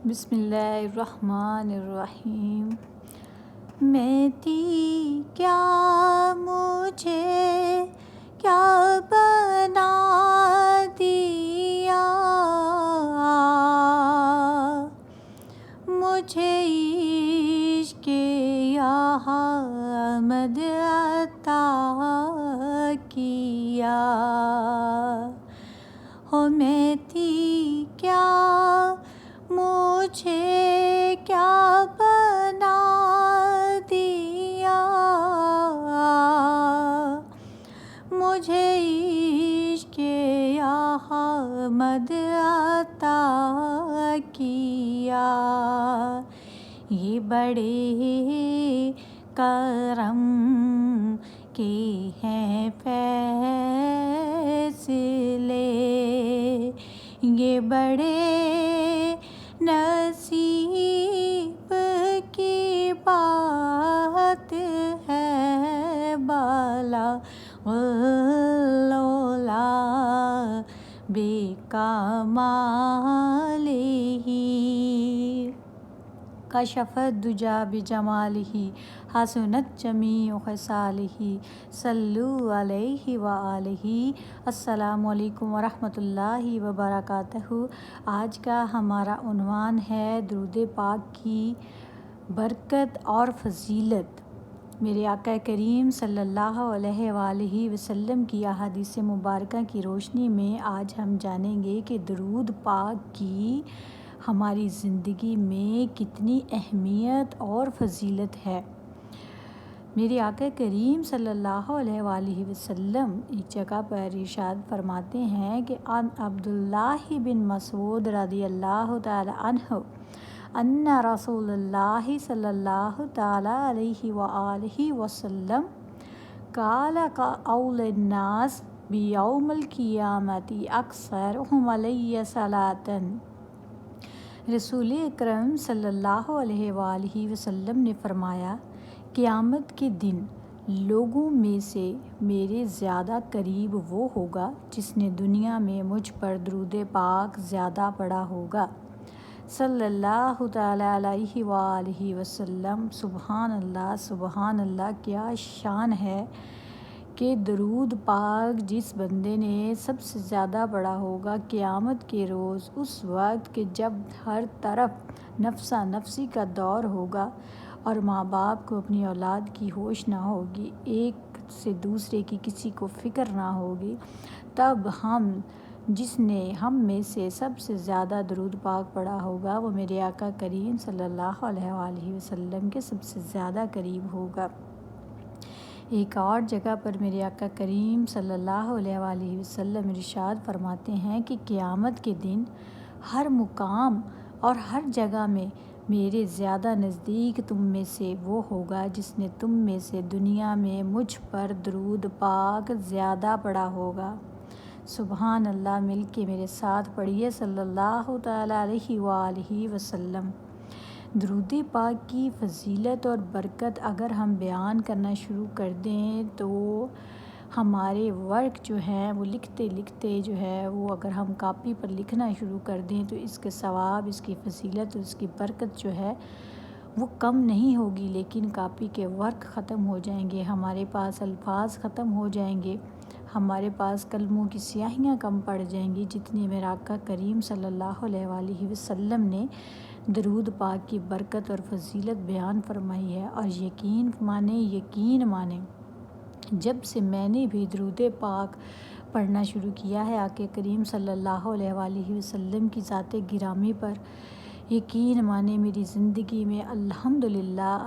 بسم اللہ الرحمن الرحیم۔ میں تھی کیا، مجھے کیا بنا دیا، مجھے عشق یا احمد عطا کیا۔ ہو میں تھی کیا، مجھے کیا بنا دیا، مجھے عشق یا احمد عطا کیا۔ یہ بڑے کرم کے ہیں فیصلے، یہ بڑے نصیب کی بات ہے، بالا لولا بے کمال ہی، کشف الدجی بجمالہ، حسنت جمیع خصالہ، صلو علیہ وآلہ۔ السلام علیکم ورحمۃ اللہ وبرکاتہ۔ آج کا ہمارا عنوان ہے درود پاک کی برکت اور فضیلت۔ میرے آقا کریم صلی اللہ علیہ وآلہ وسلم کی احادیث مبارکہ کی روشنی میں آج ہم جانیں گے کہ درود پاک کی ہماری زندگی میں کتنی اہمیت اور فضیلت ہے۔ میرے آقا کریم صلی اللہ علیہ وآلہ وسلم ایک جگہ پر ارشاد فرماتے ہیں کہ عن عبداللہ بن مسعود رضی اللہ تعالی عنہ ان رسول اللہ صلی اللہ تعالی علیہ وآلہ وسلم قال اول الناس بیوم القیامت اکثرہم علی صلاۃ۔ رسول اکرم صلی اللہ علیہ وآلہ وسلم نے فرمایا، قیامت کے دن لوگوں میں سے میرے زیادہ قریب وہ ہوگا جس نے دنیا میں مجھ پر درود پاک زیادہ پڑھا ہوگا، صلی اللہ تعالی علیہ وآلہ وسلم۔ سبحان اللہ، سبحان اللہ، کیا شان ہے کہ درود پاک جس بندے نے سب سے زیادہ پڑھا ہوگا قیامت کے روز، اس وقت کہ جب ہر طرف نفسا نفسی کا دور ہوگا اور ماں باپ کو اپنی اولاد کی ہوش نہ ہوگی، ایک سے دوسرے کی کسی کو فکر نہ ہوگی، تب جس نے ہم میں سے سب سے زیادہ درود پاک پڑھا ہوگا وہ میرے آقا کریم صلی اللہ علیہ وآلہ وسلم کے سب سے زیادہ قریب ہوگا۔ ایک اور جگہ پر میرے آقا کریم صلی اللہ علیہ وآلہ وسلم ارشاد فرماتے ہیں کہ قیامت کے دن ہر مقام اور ہر جگہ میں میرے زیادہ نزدیک تم میں سے وہ ہوگا جس نے تم میں سے دنیا میں مجھ پر درود پاک زیادہ پڑھا ہوگا۔ سبحان اللہ، مل کے میرے ساتھ پڑھیے صلی اللہ تعالی علیہ وآلہ وسلم۔ درود پاک کی فضیلت اور برکت اگر ہم بیان کرنا شروع کر دیں تو ہمارے ورک جو ہیں وہ لکھتے لکھتے جو ہے وہ اگر ہم کاپی پر لکھنا شروع کر دیں تو اس کے ثواب، اس کی فضیلت اور اس کی برکت جو ہے وہ کم نہیں ہوگی، لیکن کاپی کے ورک ختم ہو جائیں گے، ہمارے پاس الفاظ ختم ہو جائیں گے، ہمارے پاس کلموں کی سیاہیاں کم پڑ جائیں گی، جتنی میرے آقا کریم صلی اللہ علیہ وآلہ وسلم نے درود پاک کی برکت اور فضیلت بیان فرمائی ہے۔ اور یقین مانیں جب سے میں نے بھی درود پاک پڑھنا شروع کیا ہے آقا کریم صلی اللہ علیہ وآلہ وسلم کی ذات گرامی پر، یقین مانیں میری زندگی میں الحمدللہ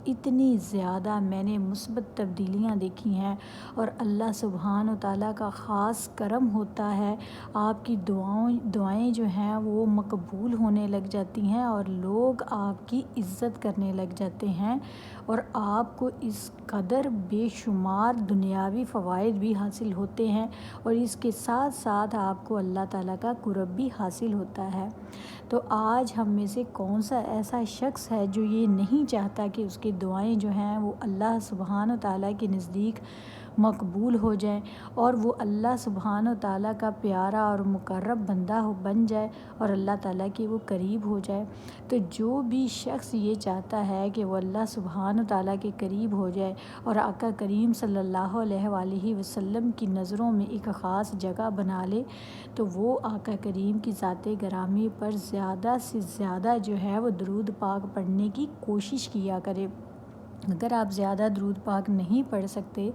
اتنی زیادہ میں نے مثبت تبدیلیاں دیکھی ہیں، اور اللہ سبحانہ و تعالیٰ کا خاص کرم ہوتا ہے، آپ کی دعائیں جو ہیں وہ مقبول ہونے لگ جاتی ہیں اور لوگ آپ کی عزت کرنے لگ جاتے ہیں، اور آپ کو اس قدر بے شمار دنیاوی فوائد بھی حاصل ہوتے ہیں، اور اس کے ساتھ ساتھ آپ کو اللہ تعالیٰ کا قرب بھی حاصل ہوتا ہے۔ تو آج ہم میں سے کون سا ایسا شخص ہے جو یہ نہیں چاہتا کہ اس کی دعائیں جو ہیں وہ اللہ سبحانہ و تعالیٰ کے نزدیک مقبول ہو جائیں اور وہ اللہ سبحانہ و تعالیٰ کا پیارا اور مقرب بندہ بن جائے اور اللہ تعالیٰ کے وہ قریب ہو جائے۔ تو جو بھی شخص یہ چاہتا ہے کہ وہ اللہ سبحانہ و تعالیٰ کے قریب ہو جائے اور آقا کریم صلی اللہ علیہ وآلہ وسلم کی نظروں میں ایک خاص جگہ بنا لے، تو وہ آقا کریم کی ذات گرامی پر زیادہ سے زیادہ جو ہے وہ درود پاک پڑھنے کی کوشش کیا کرے۔ اگر آپ زیادہ درود پاک نہیں پڑھ سکتے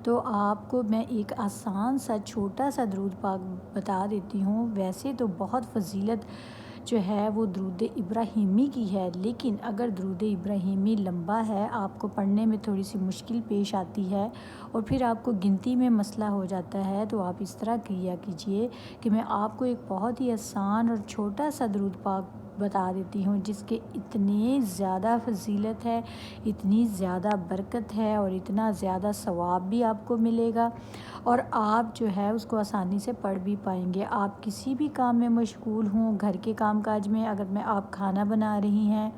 تو آپ کو میں ایک آسان سا چھوٹا سا درود پاک بتا دیتی ہوں۔ ویسے تو بہت فضیلت جو ہے وہ درود ابراہیمی کی ہے، لیکن اگر درود ابراہیمی لمبا ہے، آپ کو پڑھنے میں تھوڑی سی مشکل پیش آتی ہے اور پھر آپ کو گنتی میں مسئلہ ہو جاتا ہے، تو آپ اس طرح کیا کیجئے کہ میں آپ کو ایک بہت ہی آسان اور چھوٹا سا درود پاک بتا دیتی ہوں، جس کے اتنے زیادہ فضیلت ہے، اتنی زیادہ برکت ہے اور اتنا زیادہ ثواب بھی آپ کو ملے گا، اور آپ جو ہے اس کو آسانی سے پڑھ بھی پائیں گے۔ آپ کسی بھی کام میں مشغول ہوں، گھر کے کام کاج میں، اگر آپ کھانا بنا رہی ہیں،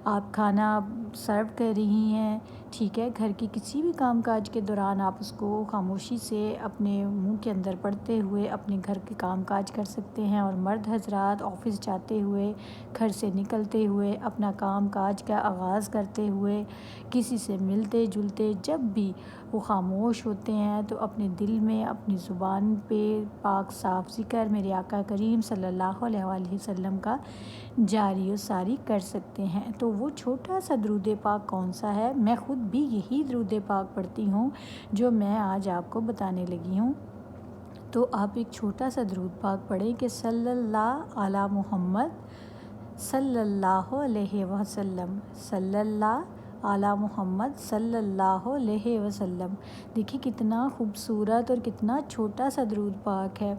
آپ کھانا سرو کر رہی ہیں، ٹھیک ہے، گھر کے کسی بھی کام کاج کے دوران آپ اس کو خاموشی سے اپنے منہ کے اندر پڑھتے ہوئے اپنے گھر کے کام کاج کر سکتے ہیں، اور مرد حضرات آفس جاتے ہوئے، گھر سے نکلتے ہوئے، اپنا کام کاج کا آغاز کرتے ہوئے، کسی سے ملتے جلتے جب بھی وہ خاموش ہوتے ہیں تو اپنے دل میں اپنی زبان پہ پاک صاف ذکر میرے آقا کریم صلی اللہ علیہ وآلہ وسلم کا جاری و ساری کر سکتے ہیں۔ تو وہ چھوٹا سا درود پاک کون سا ہے؟ میں خود بھی یہی درود پاک پڑھتی ہوں جو میں آج آپ کو بتانے لگی ہوں۔ تو آپ ایک چھوٹا سا درود پاک پڑھیں کہ صلی اللہ علی محمد صلی اللہ علیہ وسلم، صلی اللہ علی محمد صلی اللہ علیہ وسلم۔ دیکھیں کتنا خوبصورت اور کتنا چھوٹا سا درود پاک ہے،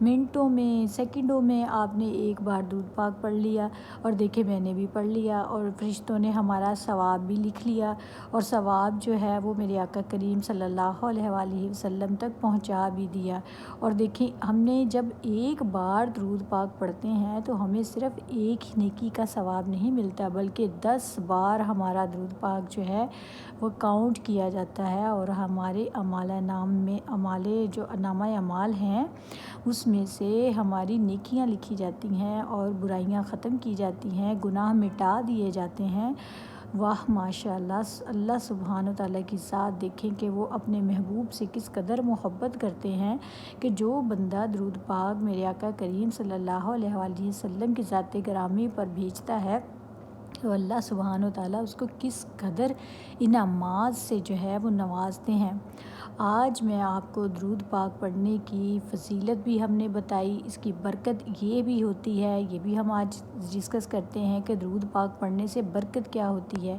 منٹوں میں سیکنڈوں میں آپ نے ایک بار درود پاک پڑھ لیا، اور دیکھیں میں نے بھی پڑھ لیا اور فرشتوں نے ہمارا ثواب بھی لکھ لیا، اور ثواب جو ہے وہ میرے آقا کریم صلی اللہ علیہ وآلہ وسلم تک پہنچا بھی دیا۔ اور دیکھیں ہم نے جب ایک بار درود پاک پڑھتے ہیں تو ہمیں صرف ایک ہی نیکی کا ثواب نہیں ملتا، بلکہ 10 بار ہمارا درود پاک جو ہے وہ کاؤنٹ کیا جاتا ہے، اور ہمارے جو نامہ اعمال ہیں اس میں سے ہماری نیکیاں لکھی جاتی ہیں اور برائیاں ختم کی جاتی ہیں، گناہ مٹا دیے جاتے ہیں۔ واہ ماشاءاللہ، اللہ سبحانہ و تعالیٰ کی ذات دیکھیں کہ وہ اپنے محبوب سے کس قدر محبت کرتے ہیں کہ جو بندہ درود پاک میرے آقا کریم صلی اللہ علیہ وآلہ وسلم کی ذات گرامی پر بھیجتا ہے تو اللہ سبحانہ و تعالیٰ اس کو کس قدر انعامات سے جو ہے وہ نوازتے ہیں۔ آج میں آپ کو درود پاک پڑھنے کی فضیلت بھی ہم نے بتائی، اس کی برکت یہ بھی ہوتی ہے، یہ بھی ہم آج ڈسکس کرتے ہیں کہ درود پاک پڑھنے سے برکت کیا ہوتی ہے۔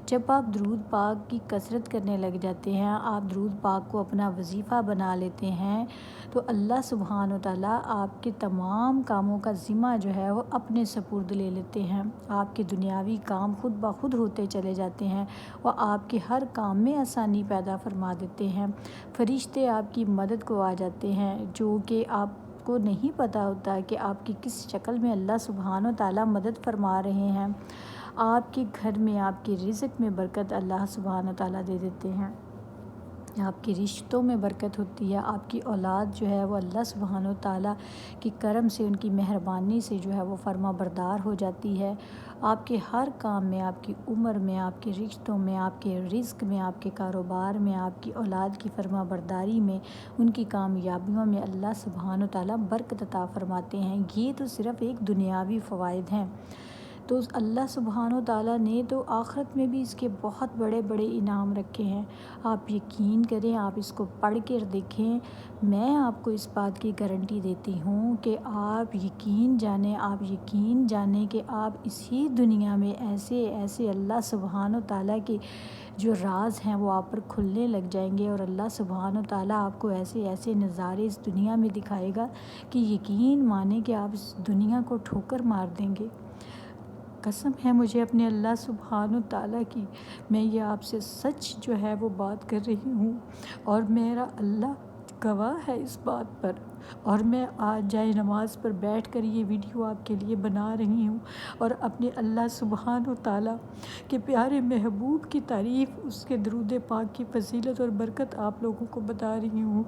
جب آپ درود پاک کی کثرت کرنے لگ جاتے ہیں، آپ درود پاک کو اپنا وظیفہ بنا لیتے ہیں، تو اللہ سبحانہ و تعالیٰ آپ کے تمام کاموں کا ذمہ جو ہے وہ اپنے سپرد لے لیتے ہیں۔ آپ کے دنیاوی کام خود بخود ہوتے چلے جاتے ہیں، وہ آپ کے ہر کام میں آسانی پیدا فرما دیتے ہیں، فرشتے آپ کی مدد کو آ جاتے ہیں، جو کہ آپ کو نہیں پتہ ہوتا کہ آپ کی کس شکل میں اللہ سبحانہ و تعالیٰ مدد فرما رہے ہیں۔ آپ کے گھر میں آپ کے رزق میں برکت اللہ سبحانہ و تعالیٰ دے دیتے ہیں، آپ کے رشتوں میں برکت ہوتی ہے، آپ کی اولاد جو ہے وہ اللہ سبحانہ و تعالیٰ کی کرم سے، ان کی مہربانی سے جو ہے وہ فرما بردار ہو جاتی ہے۔ آپ کے ہر کام میں، آپ کی عمر میں، آپ کے رشتوں میں، آپ کے رزق میں، آپ کے کاروبار میں، آپ کی اولاد کی فرما برداری میں، ان کی کامیابیوں میں اللہ سبحانہ و تعالیٰ برکت عطا فرماتے ہیں۔ یہ تو صرف ایک دنیاوی فوائد ہیں، تو اللہ سبحانہ و تعالیٰ نے تو آخرت میں بھی اس کے بہت بڑے بڑے انعام رکھے ہیں۔ آپ یقین کریں، آپ اس کو پڑھ کر دیکھیں، میں آپ کو اس بات کی گارنٹی دیتی ہوں کہ آپ یقین جانیں کہ آپ اسی دنیا میں ایسے ایسے اللہ سبحانہ و تعالیٰ کے جو راز ہیں وہ آپ پر کھلنے لگ جائیں گے، اور اللہ سبحانہ و تعالیٰ آپ کو ایسے ایسے نظارے اس دنیا میں دکھائے گا کہ یقین مانیں کہ آپ اس دنیا کو ٹھوکر مار دیں گے۔ قسم ہے مجھے اپنے اللہ سبحانہ و تعالیٰ کی، میں یہ آپ سے سچ جو ہے وہ بات کر رہی ہوں، اور میرا اللہ گواہ ہے اس بات پر، اور میں آج جائے نماز پر بیٹھ کر یہ ویڈیو آپ کے لیے بنا رہی ہوں اور اپنے اللہ سبحانہ و تعالیٰ کے پیارے محبوب کی تعریف، اس کے درود پاک کی فضیلت اور برکت آپ لوگوں کو بتا رہی ہوں۔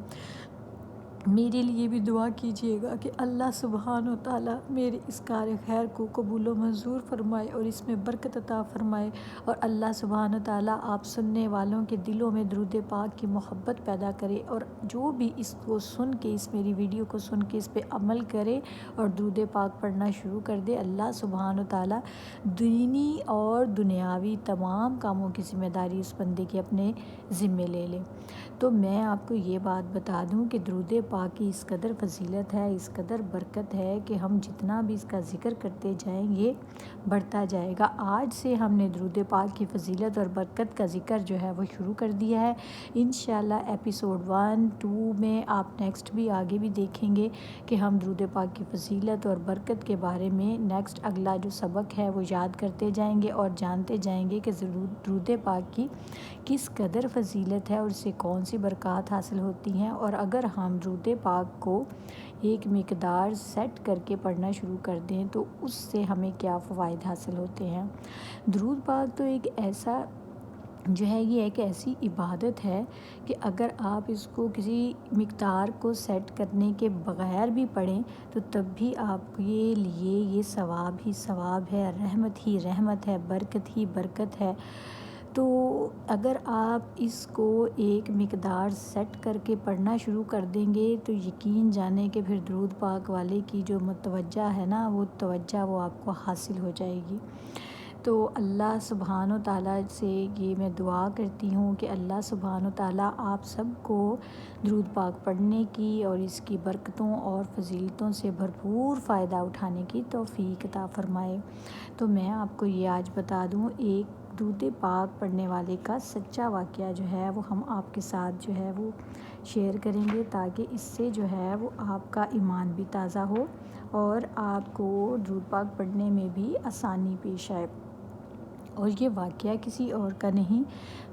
میرے لیے بھی دعا کیجیے گا کہ اللہ سبحانہ و تعالیٰ میرے اس کار خیر کو قبول و منظور فرمائے اور اس میں برکت عطا فرمائے، اور اللہ سبحانہ و تعالیٰ آپ سننے والوں کے دلوں میں درود پاک کی محبت پیدا کرے، اور جو بھی اس کو سن کے، اس میری ویڈیو کو سن کے اس پہ عمل کرے اور درود پاک پڑھنا شروع کر دے، اللہ سبحانہ و تعالیٰ دینی اور دنیاوی تمام کاموں کی ذمہ داری اس بندے کے اپنے ذمے لے لے۔ تو میں آپ کو یہ بات بتا دوں کہ درود پاک کی اس قدر فضیلت ہے، اس قدر برکت ہے کہ ہم جتنا بھی اس کا ذکر کرتے جائیں گے بڑھتا جائے گا۔ آج سے ہم نے درود پاک کی فضیلت اور برکت کا ذکر جو ہے وہ شروع کر دیا ہے۔ انشاءاللہ ایپیسوڈ 1، 2 میں آپ نیکسٹ بھی آگے بھی دیکھیں گے کہ ہم درود پاک کی فضیلت اور برکت کے بارے میں نیکسٹ اگلا جو سبق ہے وہ یاد کرتے جائیں گے اور جانتے جائیں گے کہ درود پاک کی کس قدر فضیلت ہے اور اس سے کون سی برکات حاصل ہوتی ہیں، اور اگر ہم درود پاک کو ایک مقدار سیٹ کر کے پڑھنا شروع کر دیں تو اس سے ہمیں کیا فوائد حاصل ہوتے ہیں۔ درود پاک تو ایک ایسا جو ہے، یہ ایک ایسی عبادت ہے کہ اگر آپ اس کو کسی مقدار کو سیٹ کرنے کے بغیر بھی پڑھیں تو تب بھی آپ کے لیے یہ ثواب ہی ثواب ہے، رحمت ہی رحمت ہے، برکت ہی برکت ہے۔ تو اگر آپ اس کو ایک مقدار سیٹ کر کے پڑھنا شروع کر دیں گے تو یقین جانیں کہ پھر درود پاک والے کی جو متوجہ ہے نا، وہ توجہ وہ آپ کو حاصل ہو جائے گی۔ تو اللہ سبحانہ و تعالیٰ سے یہ میں دعا کرتی ہوں کہ اللہ سبحانہ و تعالیٰ آپ سب کو درود پاک پڑھنے کی اور اس کی برکتوں اور فضیلتوں سے بھرپور فائدہ اٹھانے کی توفیق عطا فرمائے۔ تو میں آپ کو یہ آج بتا دوں، ایک درود پاک پڑھنے والے کا سچا واقعہ جو ہے وہ ہم آپ کے ساتھ جو ہے وہ شیئر کریں گے، تاکہ اس سے جو ہے وہ آپ کا ایمان بھی تازہ ہو اور آپ کو درود پاک پڑھنے میں بھی آسانی پیش آئے۔ اور یہ واقعہ کسی اور کا نہیں،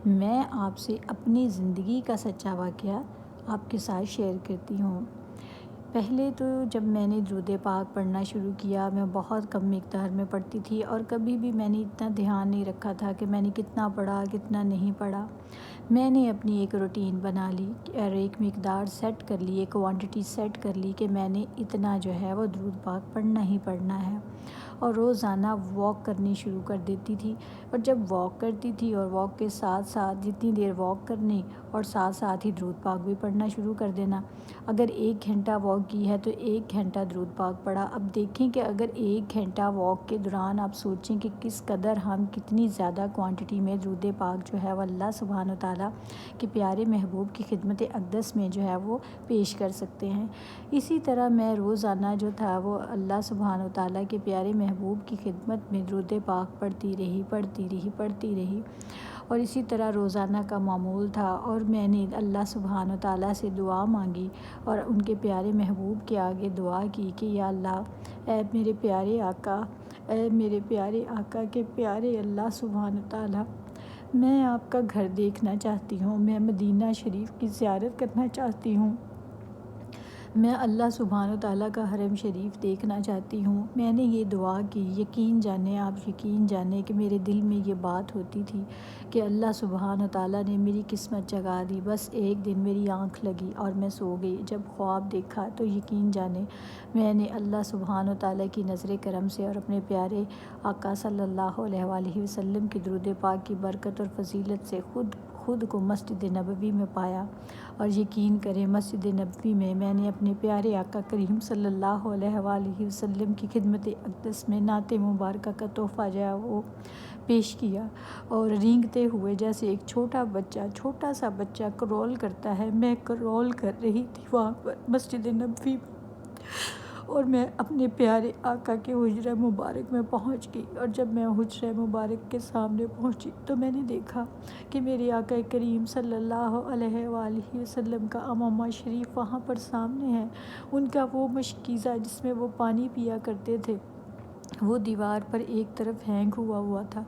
میں آپ سے اپنی زندگی کا سچا واقعہ آپ کے ساتھ شیئر کرتی ہوں۔ پہلے تو جب میں نے درود پاک پڑھنا شروع کیا، میں بہت کم مقدار میں پڑھتی تھی اور کبھی بھی میں نے اتنا دھیان نہیں رکھا تھا کہ میں نے کتنا پڑھا کتنا نہیں پڑھا۔ میں نے اپنی ایک روٹین بنا لی اور ایک مقدار سیٹ کر لی، ایک کوانٹٹی سیٹ کر لی کہ میں نے اتنا جو ہے وہ درود پاک پڑھنا ہی پڑھنا ہے، اور روزانہ واک کرنی شروع کر دیتی تھی۔ اور جب واک کرتی تھی اور واک کے ساتھ ساتھ جتنی دیر واک کرنی اور ساتھ ساتھ ہی درود پاک بھی پڑھنا شروع کر دینا۔ اگر 1 گھنٹہ واک کی ہے تو 1 گھنٹہ درود پاک پڑھا۔ اب دیکھیں کہ اگر 1 گھنٹہ واک کے دوران آپ سوچیں کہ کس قدر ہم کتنی زیادہ کوانٹٹی میں درود پاک جو ہے وہ اللہ سبحانہ و تعالیٰ کے پیارے محبوب کی خدمت اقدس میں جو ہے وہ پیش کر سکتے ہیں۔ اسی طرح میں روزانہ جو تھا وہ اللہ سبحانہ و تعالیٰ کے پیارے محبوب کی خدمت میں درود پاک پڑھتی رہی، اور اسی طرح روزانہ کا معمول تھا، اور میں نے اللہ سبحانہ و تعالیٰ سے دعا مانگی اور ان کے پیارے محبوب کے آگے دعا کی کہ یا اللہ، اے میرے پیارے آقا، اے میرے پیارے آقا کے پیارے اللہ سبحانہ و تعالیٰ، میں آپ کا گھر دیکھنا چاہتی ہوں، میں مدینہ شریف کی زیارت کرنا چاہتی ہوں، میں اللہ سبحانہ و تعالیٰ کا حرم شریف دیکھنا چاہتی ہوں۔ میں نے یہ دعا کی، یقین جانیں آپ، یقین جانیں کہ میرے دل میں یہ بات ہوتی تھی کہ اللہ سبحانہ و تعالیٰ نے میری قسمت جگا دی۔ بس ایک دن میری آنکھ لگی اور میں سو گئی، جب خواب دیکھا تو یقین جانیں میں نے اللہ سبحانہ و تعالیٰ کی نظر کرم سے اور اپنے پیارے آقا صلی اللہ علیہ وآلہ وسلم کی درود پاک کی برکت اور فضیلت سے خود کو مسجد نبوی میں پایا۔ اور یقین کریں مسجد نبوی میں نے اپنے پیارے آقا کریم صلی اللہ علیہ وآلہ وسلم کی خدمت اقدس میں نعت مبارکہ کا تحفہ جو ہے وہ پیش کیا، اور رینگتے ہوئے جیسے ایک چھوٹا سا بچہ کرول کرتا ہے، میں کرول کر رہی تھی وہاں پر مسجد نبوی میں، اور میں اپنے پیارے آقا کے حجرہ مبارک میں پہنچ گئی۔ اور جب میں حجرہ مبارک کے سامنے پہنچی تو میں نے دیکھا کہ میرے آقا کریم صلی اللہ علیہ وآلہ وسلم کا امامہ شریف وہاں پر سامنے ہے، ان کا وہ مشکیزہ جس میں وہ پانی پیا کرتے تھے، وہ دیوار پر ایک طرف ہینگ ہوا تھا،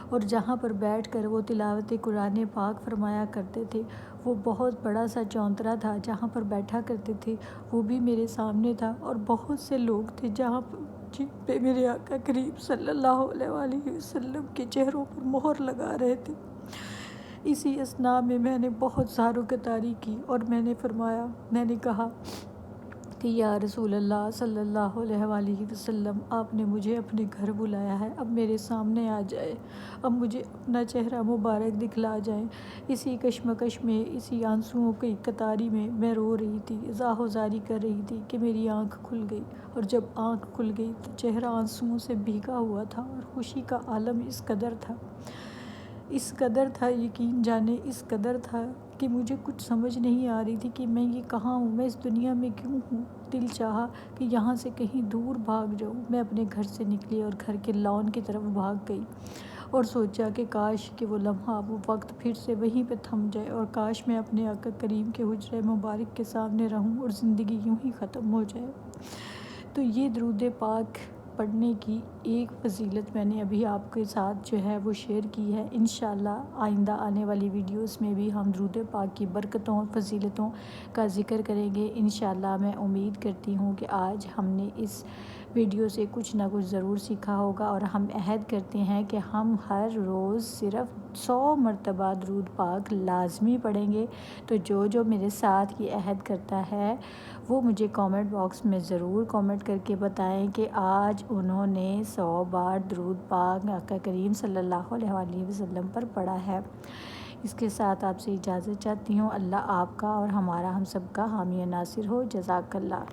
اور جہاں پر بیٹھ کر وہ تلاوت قرآن پاک فرمایا کرتے تھے وہ بہت بڑا سا چونترا تھا جہاں پر بیٹھا کرتے تھے، وہ بھی میرے سامنے تھا، اور بہت سے لوگ تھے جہاں جن پہ میرے آقا کریم صلی اللہ علیہ وآلہ وسلم کے چہروں پر مہر لگا رہے تھے۔ اسی اثناء میں نے بہت زارو کتاری کی، اور میں نے کہا کہ یا رسول اللہ صلی اللہ علیہ وآلہ وسلم، آپ نے مجھے اپنے گھر بلایا ہے، اب میرے سامنے آ جائے، اب مجھے اپنا چہرہ مبارک دکھلا جائیں۔ اسی کشمکش میں، اسی آنسوؤں کی کتاری میں رو رہی تھی، ازاہ و زاری کر رہی تھی کہ میری آنکھ کھل گئی، اور جب آنکھ کھل گئی تو چہرہ آنسوؤں سے بھیگا ہوا تھا، اور خوشی کا عالم اس قدر تھا، یقین جانے اس قدر تھا کہ مجھے کچھ سمجھ نہیں آ رہی تھی کہ میں یہ کہاں ہوں، میں اس دنیا میں کیوں ہوں۔ دل چاہا کہ یہاں سے کہیں دور بھاگ جاؤں۔ میں اپنے گھر سے نکلی اور گھر کے لان کی طرف بھاگ گئی، اور سوچا کہ کاش کہ وہ لمحہ، وہ وقت پھر سے وہیں پہ تھم جائے، اور کاش میں اپنے آقا کریم کے حجرہ مبارک کے سامنے رہوں اور زندگی یوں ہی ختم ہو جائے۔ تو یہ درود پاک پڑھنے کی ایک فضیلت میں نے ابھی آپ کے ساتھ جو ہے وہ شیئر کی ہے۔ انشاءاللہ آئندہ آنے والی ویڈیوز میں بھی ہم درود پاک کی برکتوں اور فضیلتوں کا ذکر کریں گے انشاءاللہ۔ میں امید کرتی ہوں کہ آج ہم نے اس ویڈیو سے کچھ نہ کچھ ضرور سیکھا ہوگا، اور ہم عہد کرتے ہیں کہ ہم ہر روز صرف 100 مرتبہ درود پاک لازمی پڑھیں گے۔ تو جو میرے ساتھ یہ عہد کرتا ہے وہ مجھے کامنٹ باکس میں ضرور کامنٹ کر کے بتائیں کہ آج انہوں نے 100 بار درود پاک آقا کریم صلی اللہ علیہ وآلہ وسلم پر پڑھا ہے۔ اس کے ساتھ آپ سے اجازت چاہتی ہوں۔ اللہ آپ کا اور ہم سب کا حامی و ناصر ہو۔ جزاک اللہ۔